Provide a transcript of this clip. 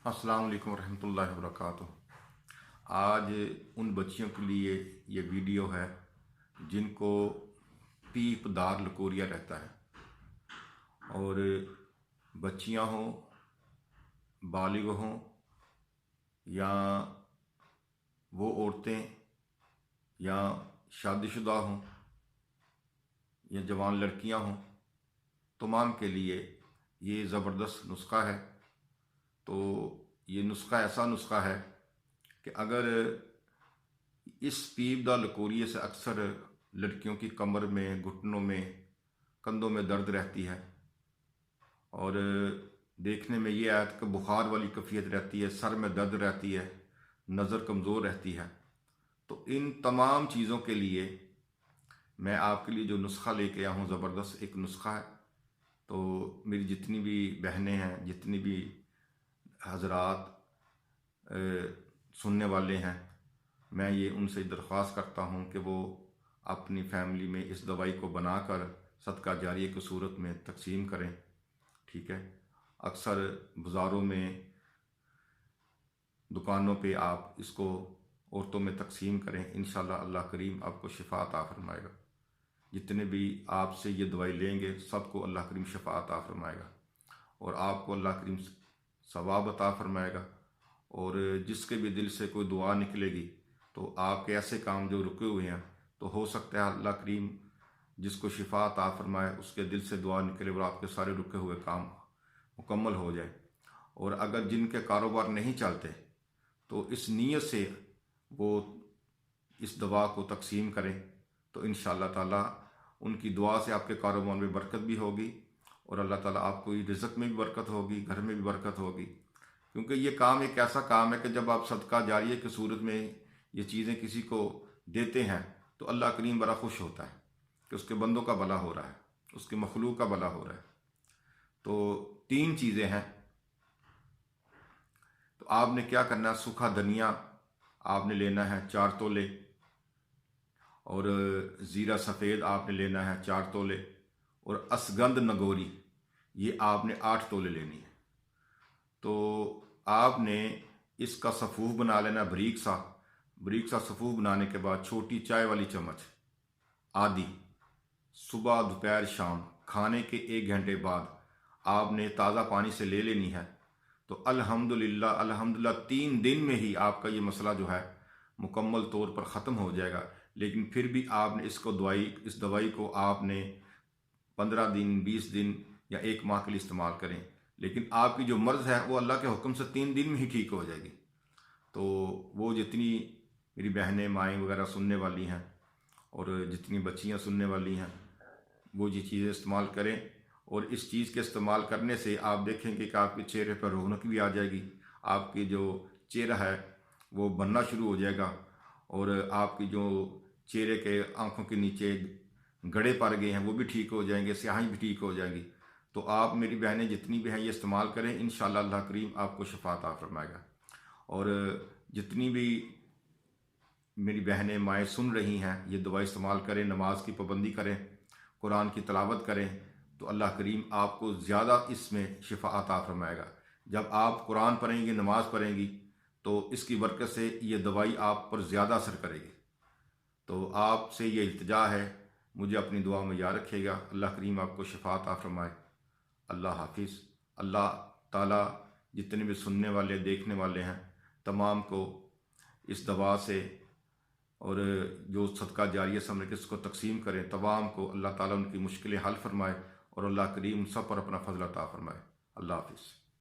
अस्सलाम वालेकुम रहमतुल्लाहि वबरकातुहू। आज उन बच्चियों के लिए ये वीडियो है जिनको पीपदार लकोरिया रहता है, और बच्चियां हों, बालिग हों, या वो औरतें या शादीशुदा हों या जवान लड़कियां हों, तमाम के लिए ये ज़बरदस्त नुस्खा है। तो ये नुस्खा ऐसा नुस्खा है कि अगर इस पीपदार लकोरिये से अक्सर लड़कियों की कमर में, घुटनों में, कंधों में दर्द रहती है, और देखने में ये आयत कि बुखार वाली कैफियत रहती है, सर में दर्द रहती है, नज़र कमज़ोर रहती है, तो इन तमाम चीज़ों के लिए मैं आपके लिए जो नुस्खा लेके आया हूँ, ज़बरदस्त एक नुस्खा है। तो मेरी जितनी भी बहनें हैं, जितनी भी हजरात सुनने वाले हैं, मैं ये उनसे दरख्वास्त करता हूँ कि वो अपनी फैमिली में इस दवाई को बनाकर सदका जारिया की सूरत में तकसीम करें। ठीक है, अक्सर बाज़ारों में, दुकानों पे आप इसको औरतों में तकसीम करें। इंशाअल्लाह अल्लाह करीम आपको शिफा अता फरमाएगा। जितने भी आपसे ये दवाई लेंगे सबको अल्लाह करीम शिफा अता फरमाएगा, और आपको अल्लाह करीम सवाब अता फरमाएगा। और जिसके भी दिल से कोई दुआ निकलेगी तो आपके ऐसे काम जो रुके हुए हैं, तो हो सकता है अल्लाह करीम जिसको शिफा अता फरमाए उसके दिल से दुआ निकले और आपके सारे रुके हुए काम मुकम्मल हो जाए। और अगर जिनके कारोबार नहीं चलते तो इस नीयत से वो इस दवा को तकसीम करें, तो इंशाअल्लाह ताला उनकी दुआ से आपके कारोबार में बरकत भी होगी, और अल्लाह ताला आपको रिज़्क़ में भी बरकत होगी, घर में भी बरकत होगी। क्योंकि ये काम एक ऐसा काम है कि जब आप सदका जारिया की सूरत में ये चीज़ें किसी को देते हैं तो अल्लाह करीम बड़ा खुश होता है कि उसके बंदों का भला हो रहा है, उसके मखलूक का भला हो रहा है। तो 3 चीज़ें हैं। तो आपने क्या करना है, सूखा धनिया आपने लेना है 4 तोले, और ज़ीरा सफ़ेद आपने लेना है 4 तोले, और असगंध नगोरी ये आपने 8 तोले लेनी है। तो आपने इसका सफ़ूफ बना लेना बारीक सा सफ़ूफ बनाने के बाद छोटी चाय वाली चम्मच आदि सुबह, दोपहर, शाम खाने के 1 घंटे बाद आपने ताज़ा पानी से ले लेनी है। तो अल्हम्दुलिल्लाह 3 दिन में ही आपका ये मसला जो है मुकम्मल तौर पर ख़त्म हो जाएगा। लेकिन फिर भी आपने इस दवाई को आपने 15 दिन, 20 दिन या 1 माह के लिए इस्तेमाल करें। लेकिन आपकी जो मर्ज़ है वो अल्लाह के हुक्म से 3 दिन में ही ठीक हो जाएगी। तो वो जितनी मेरी बहनें, माएँ वगैरह सुनने वाली हैं, और जितनी बच्चियाँ सुनने वाली हैं, वो ये चीज़ें इस्तेमाल करें। और इस चीज़ के इस्तेमाल करने से आप देखेंगे कि आपके चेहरे पर रौनक भी आ जाएगी, आपकी जो चेहरा है वो बनना शुरू हो जाएगा, और आपकी जो चेहरे के आँखों के नीचे गड़े पड़ गए हैं वो भी ठीक हो जाएंगे, स्याही भी ठीक हो जाएंगी। तो आप मेरी बहनें जितनी भी हैं ये इस्तेमाल करें, इंशाअल्लाह अल्लाह करीम आपको शफा अता फरमाएगा। और जितनी भी मेरी बहनें, माएँ सुन रही हैं, ये दवाई इस्तेमाल करें, नमाज की पाबंदी करें, कुरान की तिलावत करें, तो अल्लाह करीम आपको ज़्यादा इसमें शिफा अता फरमाएगा। जब आप कुरान पढ़ेंगी, नमाज पढ़ेंगी, तो इसकी बरकत से ये दवाई आप पर ज़्यादा असर करेगी। तो आपसे ये इल्तिजा है, मुझे अपनी दुआ में याद रखिएगा। अल्लाह करीम आपको शिफा अता फरमाए। अल्लाह हाफिज़। अल्लाह ताला जितने भी सुनने वाले, देखने वाले हैं, तमाम को इस दवा से, और जो सदका जारिया समझ के इसको तकसीम करें, तमाम को अल्लाह ताला उनकी मुश्किलें हल फरमाए, और अल्लाह करीम सब पर अपना फजल अता फरमाए। अल्लाह हाफिज़।